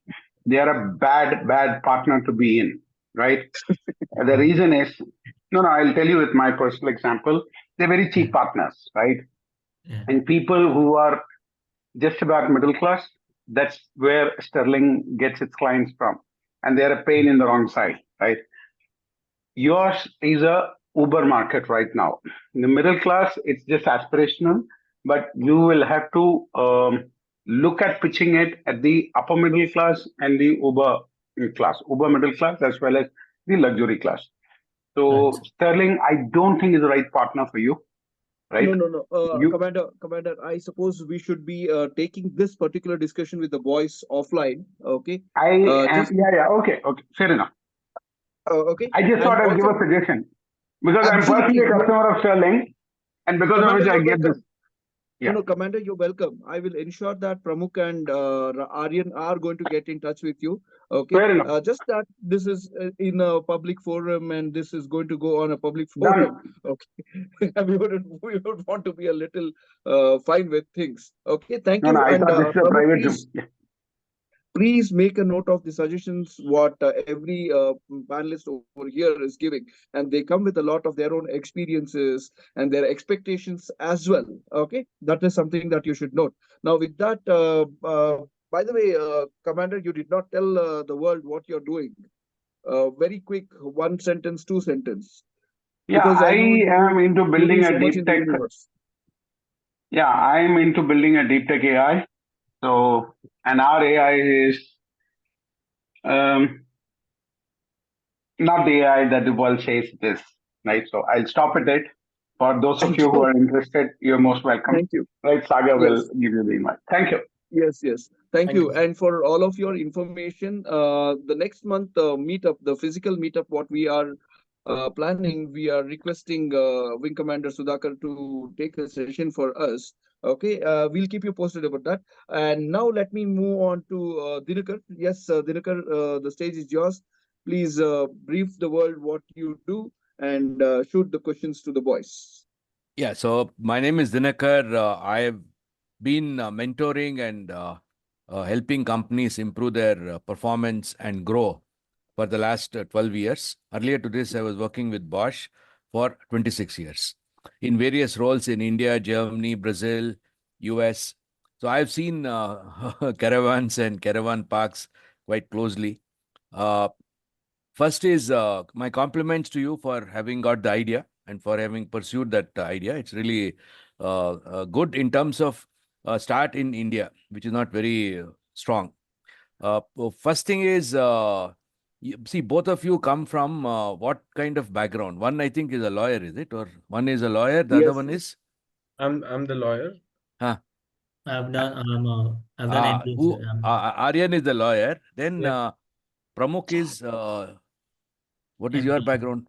They are a bad partner to be in, right? The reason is, no, I'll tell you with my personal example. They're very cheap partners, right? Yeah. And people who are just about middle class, that's where Sterling gets its clients from. And they're a pain in the wrong side, right? Yours is a Uber market right now. In the middle class, it's just aspirational, but you will have to look at pitching it at the upper middle class and the Uber middle class, as well as the luxury class. Right. So Sterling, I don't think is the right partner for you, right? no. You Commander, I suppose we should be taking this particular discussion with the boys offline. Okay. I am, Just yeah, okay, fair enough. okay. I just thought And I'll give also, a suggestion because I'm absolutely, personally a customer of Sterling, and because of Commander, which I you're get this. welcome. Yeah. No, Commander, you're welcome. I will ensure that Pramukh and Aryan are going to get in touch with you. Okay. Fair enough. Just that this is in a public forum and this is going to go on a public Done. forum. Okay. we would want to be a little fine with things. Okay. Thank No, you. I And thought this is a Pramukh, private room. Yeah. please make a note of the suggestions what every panelist over here is giving, and they come with a lot of their own experiences and their expectations as well. Okay, that is something that you should note. Now with that, by the way, Commander, you did not tell the world what you're doing. Very quick, one sentence, two sentence, Yeah, because I I know am into you do building a so much in deep the tech. universe. Yeah, I'm into building a deep tech AI. So, and our AI is um, not the AI that the world says it is, right? So I'll stop at it. For those of Thank you who you. are interested, you're most welcome. Thank you. Right, Saga will Yes. give you the invite. Thank you. Yes. Thank Thank you. you. And for all of your information, the next month meetup, the physical meetup, what we are planning, we are requesting Wing Commander Sudhakar to take a session for us. Okay, we'll keep you posted about that. And now let me move on to Dinakar. Yes, Dinakar, the stage is yours. Please brief the world what you do and shoot the questions to the boys. Yeah, so my name is Dinakar. I have been mentoring and helping companies improve their performance and grow for the last 12 years. Earlier to this, I was working with Bosch for 26 years in various roles in India, Germany, Brazil, US. So I've seen caravans and caravan parks quite closely. Uh, First is my compliments to you for having got the idea and for having pursued that idea. It's really good in terms of start in India, which is not very strong. First thing is, see, both of you come from what kind of background? One, I think, is a lawyer, is it? Or one is a lawyer, the other Yes. one is? I'm the lawyer. Huh? I've done MBA, Who? sir. Aryan is the lawyer. Then Yeah. Pramukh is, what is your MBA, background?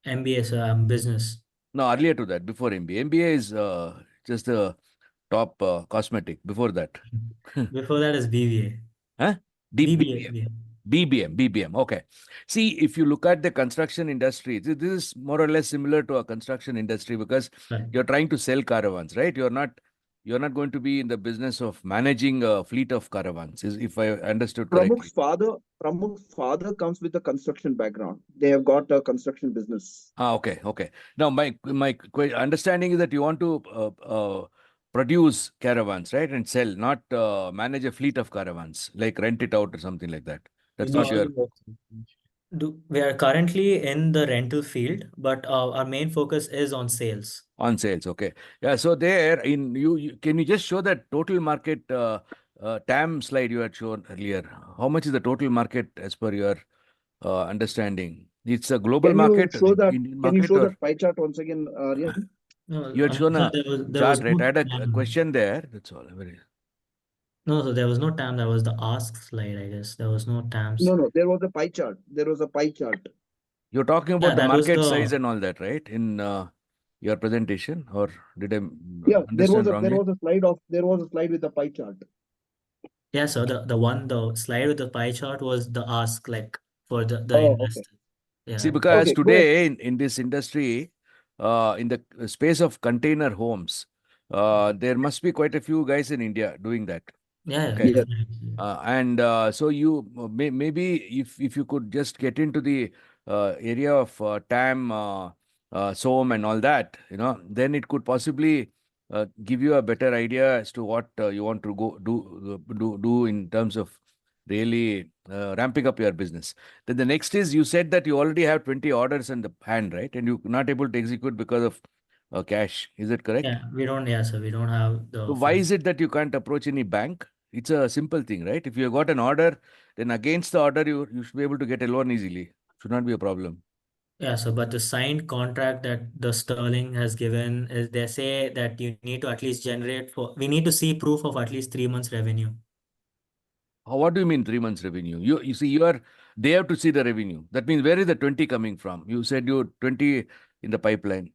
MBA, sir. I'm business. No, earlier to that, before MBA. MBA is just the top cosmetic. Before that. Before that is BBA. Huh? BBA. BBM. Okay. See, if you look at the construction industry, this is more or less similar to a construction industry because Right. you're trying to sell caravans, right? You're not going to be in the business of managing a fleet of caravans, if I understood correctly. Pramukh's father comes with a construction background. They have got a construction business. Okay. Now, my understanding is that you want to produce caravans, right, and sell, not manage a fleet of caravans, like rent it out or something like that. That's not your. We are currently in the rental field, but our main focus is on sales. On sales, okay. Yeah, so there in can you just show that total market TAM slide you had shown earlier? How much is the total market as per your understanding? It's a global Can you market, show that? Indian Can you market, show or that pie chart once again, Aryan? No, you had shown sir, a there was chart, right? no I had a TAM. question there. That's all. No, so there was no TAM. That was the ask slide, I guess. There was no TAMs. No, there was a pie chart. There was a pie chart. You're talking Yeah, about the that was market the size and all that, right? In your presentation, or did I Yeah, there was understand a wrongly? there was a slide with a pie chart. yeah. So the slide with the pie chart was the ask, like for the Oh, okay. investor. Yeah. See, because Okay, go ahead. today in this industry, in the space of container homes, there must be quite a few guys in India doing that. Yeah, Okay. Yes. definitely. And so you maybe if you could just get into the area of TAM, SOM and all that, then it could possibly give you a better idea as to what you want to go do in terms of really ramping up your business. Then the next is, you said that you already have 20 orders in the hand, right? And you're not able to execute because of cash. Is it correct? Yeah, we don't. Yeah, so we don't have So the why full. is it that you can't approach any bank? It's a simple thing, right? If you got an order, then against the order, you should be able to get a loan easily. Should not be a problem. Yeah, so but the signed contract that the Sterling has given is, they say that you need to at least we need to see proof of at least 3 months revenue. What do you mean 3 months revenue? You see, they have to see the revenue. That means, where is the 20 coming from? You said you 20 in the pipeline.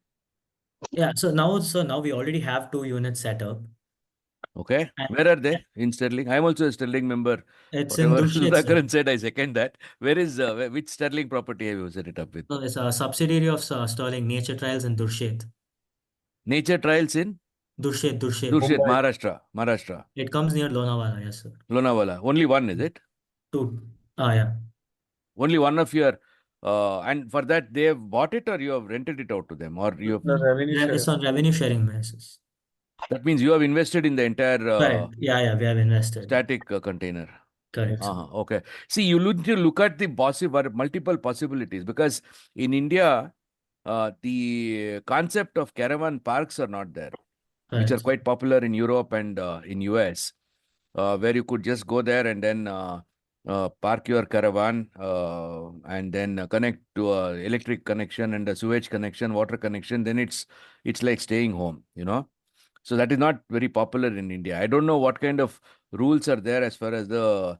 Yeah, so now we already have 2 units set up. Okay. And Where are they? In Sterling? I'm also a Sterling member. it's in Whatever Dushit, sir. Sudhakaran said, I second that. Where is, which Sterling property have you set it up with? No, it's a subsidiary of Sterling, Nature Trials in Durshit. Nature Trials in Durshit. Durshit, Maharashtra. It comes near Lonavala, yes, sir. Lonavala. Only one, is it? Two. Yeah. Only one of your, and for that they have bought it, or you have rented it out to them, or you have, The revenue It's share. on revenue sharing basis. that means you have invested in the entire Correct. Yeah, we have invested. static container. Correct. Okay. See, you need to look at the multiple possibilities, because in India, the concept of caravan parks are not there, which are Correct. quite popular in Europe and in US, where you could just go there and then park your caravan and then connect to a electric connection and a sewage connection, water connection. Then it's like staying home, So that is not very popular in India. I don't know what kind of rules are there as far as the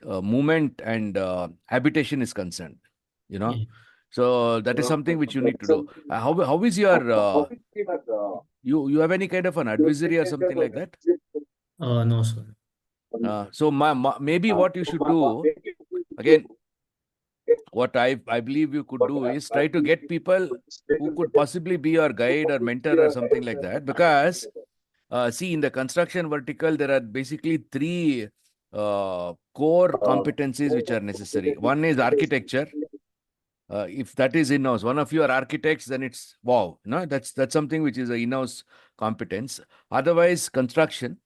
movement and habitation is concerned, Yeah. So that is something which you need to do. How is your you have any kind of an advisory or something like that? No, sir. So maybe what you should do, again, what I believe you could do is try to get people who could possibly be your guide or mentor or something like that. Because see, in the construction vertical, there are basically three core competencies which are necessary. One is architecture. If that is in-house, one of you are architects, then it's wow. That's something which is a in-house competence. Otherwise, construction.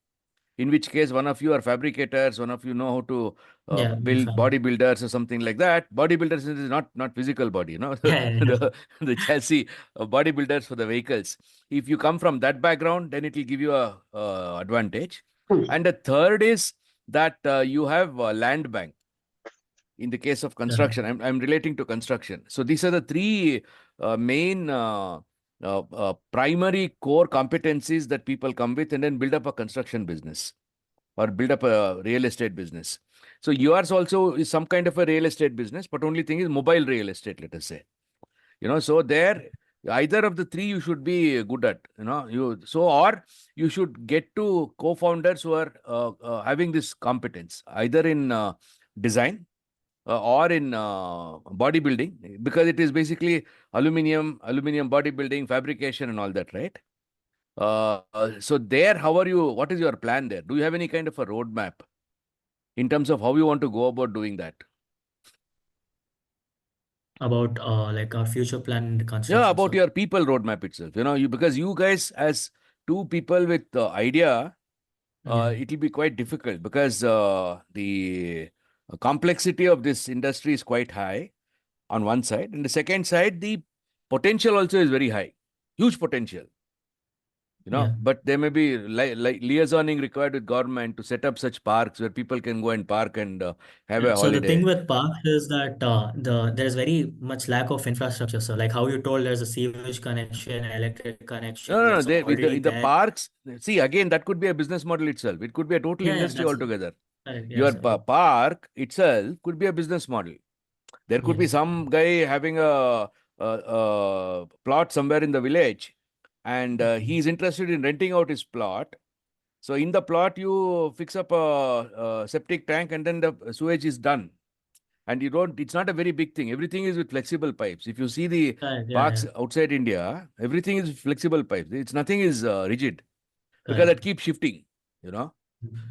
in which case one of you are fabricators, one of you know how to Yeah, build fine. bodybuilders or something like that. Bodybuilders is not physical body, Yeah, yeah. the chassis bodybuilders for the vehicles. If you come from that background, then it will give you a advantage. And the third is that you have a land bank. In the case of construction, I'm relating to construction. So these are the three main primary core competencies that people come with and then build up a construction business or build up a real estate business. So yours also is some kind of a real estate business, but only thing is mobile real estate, let us say. So there, either of the three you should be good at, or you should get to co-founders who are having this competence, either in design or in bodybuilding, because it is basically aluminium bodybuilding, fabrication and all that, right? So there, what is your plan there? Do you have any kind of a roadmap in terms of how you want to go about doing that? About like our future plan in the Yeah, construction. about your people roadmap itself. Because you guys as two people with idea, it will be quite difficult because the complexity of this industry is quite high on one side, and the second side, the potential also is very high, huge potential. But there may be like liaisoning required with government to set up such parks where people can go and park and have a So the thing holiday. with parks is that there's very much lack of infrastructure. So like how you told, there's a sewage connection, electric connection No, that's already in the there. parks, see, again, that could be a business model itself. It could be a total Yeah, industry that's altogether. correct. Your Yes, yeah. park itself could be a business model. There could be Yes. some guy having a plot somewhere in the village, and he is interested in renting out his plot. So in the plot, you fix up a septic tank, and then the sewage is done. And it's not a very big thing. Everything is with flexible pipes. If you see the Correct, yeah, parks yeah. outside India, everything is flexible pipes. Nothing is rigid, because Correct. that keeps shifting, Yeah.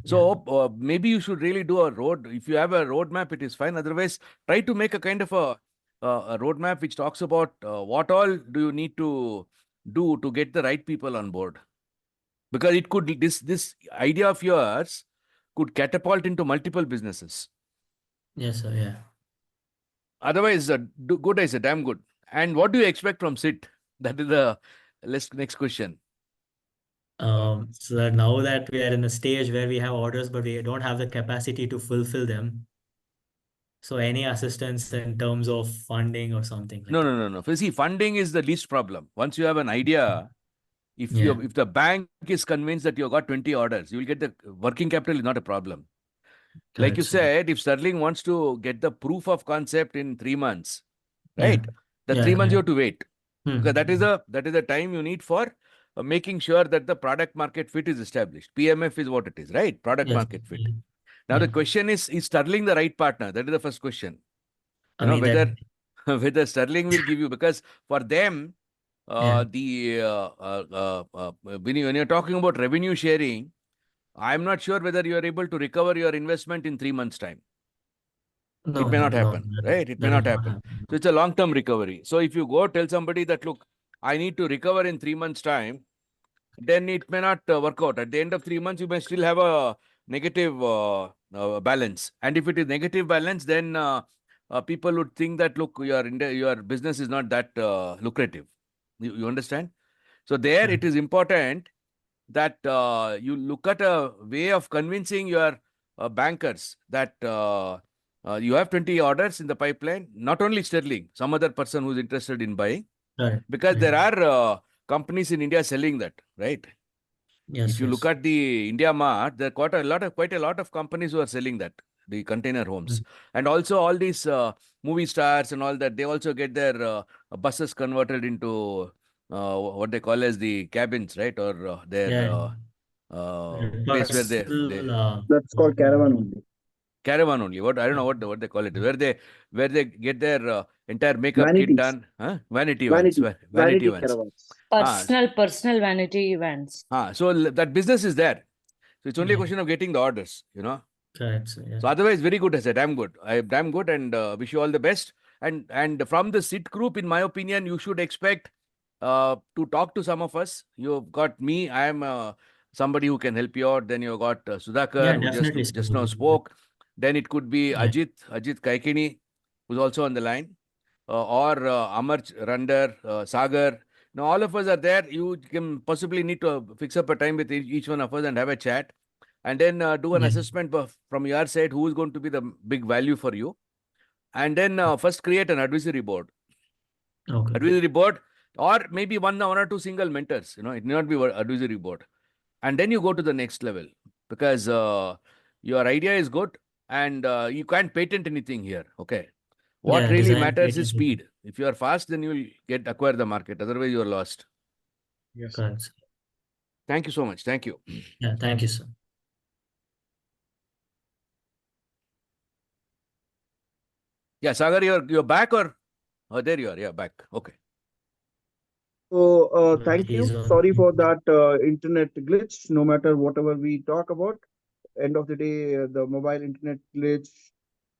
So maybe you should really do a road. If you have a roadmap, it is fine. Otherwise, try to make a kind of a roadmap which talks about what all do you need to do to get the right people on board. Because it could, this idea of yours could catapult into multiple businesses. Yes, sir, yeah. Otherwise, good is a damn good. And what do you expect from SIT? That is the next question. So that now that we are in a stage where we have orders, but we don't have the capacity to fulfill them. So any assistance in terms of funding or something like that? No. See, funding is the least problem. Once you have an idea, if the bank is convinced that you got 20 orders, you will get the working capital is not a problem. Like you said, if Sterling wants to get the proof of concept in 3 months, right? The 3 months you have to wait. Because that is the time you need for making sure that the product market fit is established. PMF is what it is, right? Product market fit. Now the question is Sterling the right partner? That is the first question. Whether Sterling will give you, because for them, when you're talking about revenue sharing, I'm not sure whether you are able to recover your investment in 3 months' time. It may not happen, right? It may not happen. So it's a long-term recovery. So if you go tell somebody that, look, I need to recover in 3 months' time, then it may not work out. At the end of 3 months, you may still have a negative balance. And if it is negative balance, then people would think that, look, your business is not that lucrative. You understand? So there it is important that you look at a way of convincing your bankers that you have 20 orders in the pipeline, not only Sterling, some other person who's interested in buying, because there are companies in India selling that, right? Yes, if you look at the India Mart, there are quite a lot of companies who are selling that, the container homes. And also all these movie stars and all that, they also get their buses converted into what they call as the cabins, right? Or their place where they That's called caravan only. caravan only. I don't know what they call it. Where they get their entire makeup kit Vanities. done. Vanity vans. Vanity vans. Caravans. Personal vanity events. So that business is there. So it's only a question of getting the orders, Correct. So otherwise, very good. I said, damn good. Damn good, and wish you all the best. And from the SIT group, in my opinion, you should expect to talk to some of us. You've got me. I am somebody who can help you out. Then you got Sudhakar, Yeah, who definitely. just now spoke. Then it could be Yeah. Ajit Kaikini, who's also on the line, or Amar Randar, Sagar. Now, all of us are there. You can possibly need to fix up a time with each one of us and have a chat. And then do an Yeah. assessment from your side, who is going to be the big value for you. And then first create an advisory board. Okay. Advisory board, or maybe one or two single mentors. It need not be an advisory board. And then you go to the next level, because your idea is good and you can't patent anything here. Okay. What Yeah, really design matters is patent. speed. If you are fast, then you will acquire the market. Otherwise, you are lost. Yes. Correct, sir. Thank you so much. Thank you. Yeah, thank you, sir. Yeah, Sagar, you're back, or there you are. Yeah, back. Okay. So thank He's you. on. Sorry for that internet glitch. No matter whatever we talk about, end of the day, the mobile internet glitch,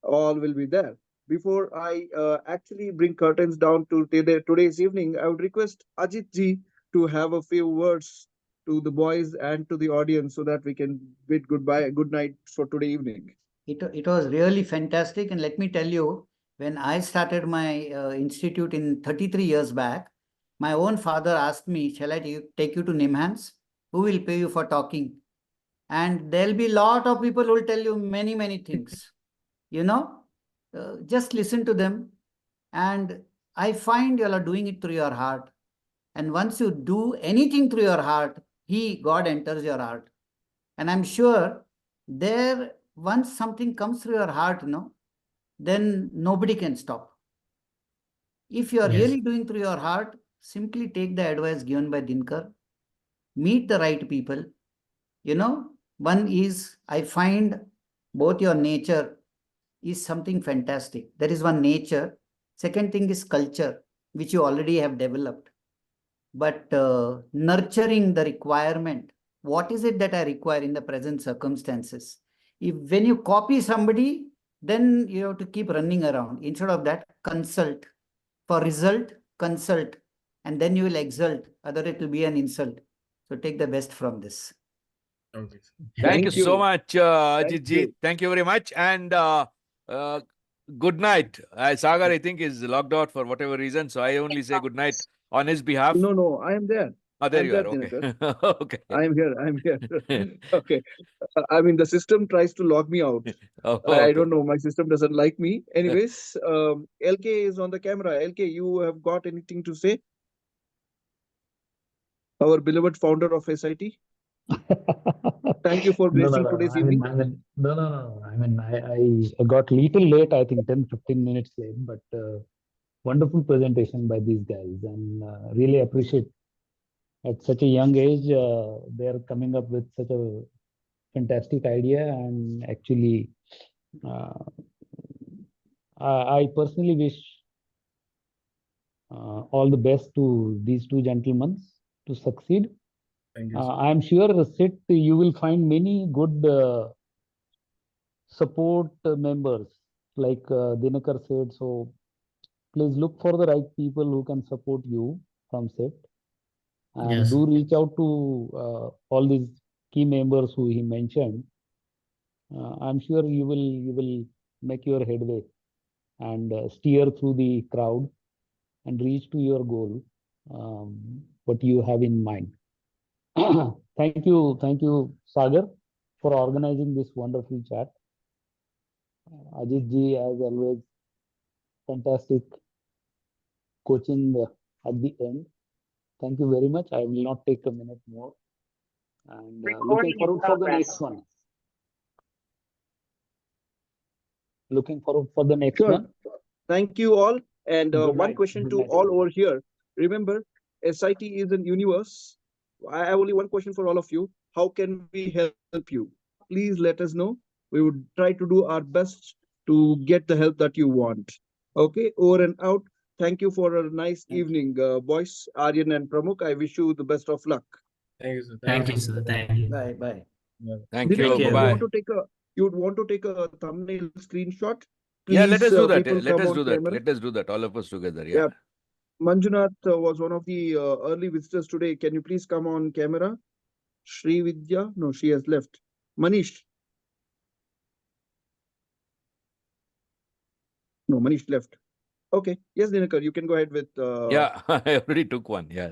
all will be there. Before I actually bring curtains down to today's evening, I would request Ajit ji to have a few words to the boys and to the audience so that we can bid goodbye, good night for today evening. It was really fantastic. And let me tell you, when I started my institute in 33 years back, my own father asked me, shall I take you to Nimhans? Who will pay you for talking? And there'll be a lot of people who will tell you many, many things. Just listen to them. And I find you all are doing it through your heart. And once you do anything through your heart, God enters your heart. And I'm sure once something comes through your heart, then nobody can stop. If you are Yes. really doing through your heart, simply take the advice given by Dinakar. Meet the right people. One is, I find both your nature is something fantastic. There is one nature. Second thing is culture, which you already have developed. But nurturing the requirement, what is it that I require in the present circumstances? When you copy somebody, then you have to keep running around. Instead of that, consult. For result, consult. And then you will exult. Other it will be an insult. So take the best from this. Okay. Thank you Thank so you. much, Thank Ajit ji. you. Thank you very much. And good night. Sagar, I think, is logged out for whatever reason. So I only say good night on his behalf. No, I am there. Oh, there I'm you are. there, Okay. Dinakar. Okay. I'm here. Okay. I mean, the system tries to log me out. Oh, I okay. don't know. My system doesn't like me. Anyways, LK is on the camera. LK, you have got anything to say? Our beloved founder of SIT. Thank you for gracing today's evening. I got little late, I think 10-15 minutes late, but wonderful presentation by these guys, and really appreciate at such a young age, they're coming up with such a fantastic idea. And actually, I personally wish all the best to these two gentlemen to succeed. Thank you. I'm sure, Sid, you will find many good support members, like Dinakar said. So please look for the right people who can support you from SIT, and Yes. do reach out to all these key members who he mentioned. I'm sure you will make your headway and steer through the crowd and reach to your goal, what you have in mind. Thank you, Sagar, for organizing this wonderful chat. Ajit ji, as always, fantastic coaching at the end. Thank you very much. I will not take a minute more. And looking forward for the next one. Looking forward for the next Sure. one. Thank you all. And Good one night. question Good to night, all everyone. over here. Remember, SIT is an universe. I have only one question for all of you. How can we help you? Please let us know. We would try to do our best to get the help that you want. Okay, over and out. Thank you for a nice evening, boys, Aryan and Pramukh. I wish you the best of luck. Thank you, sir. Thank you, sir. Thank you. Bye. Bye. Thank Dinakar, you. you, Bye-bye. you would want to take a thumbnail screenshot? Yeah, let Please, us do that. people Let come us on do that. camera. Let us do that. All of us together. Yeah. Yeah. Manjunath was one of the early visitors today. Can you please come on camera? Shri Vidya? No, she has left. Manish? No, Manish left. Okay. Yes, Dinakar, you can go ahead with. Yeah, I already took one. Yeah.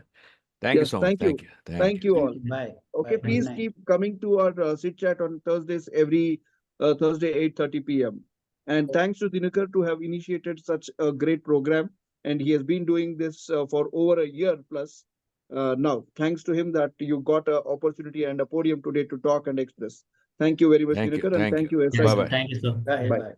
Thank you Yes, so much. thank you. Thank you. Thank Thank you. you all. Bye. Okay, Bye. please Good night. keep coming to our sit chat on Thursdays, every Thursday, 8:30 p.m. And thanks to Dinakar to have initiated such a great program. And he has been doing this for over a year plus now. Thanks to him that you got an opportunity and a podium today to talk and express. Thank you very much, Thank you. Dinakar, and Thank thank you. you, Yes, SIT. sir. Thank you, sir. Bye. Bye. Bye.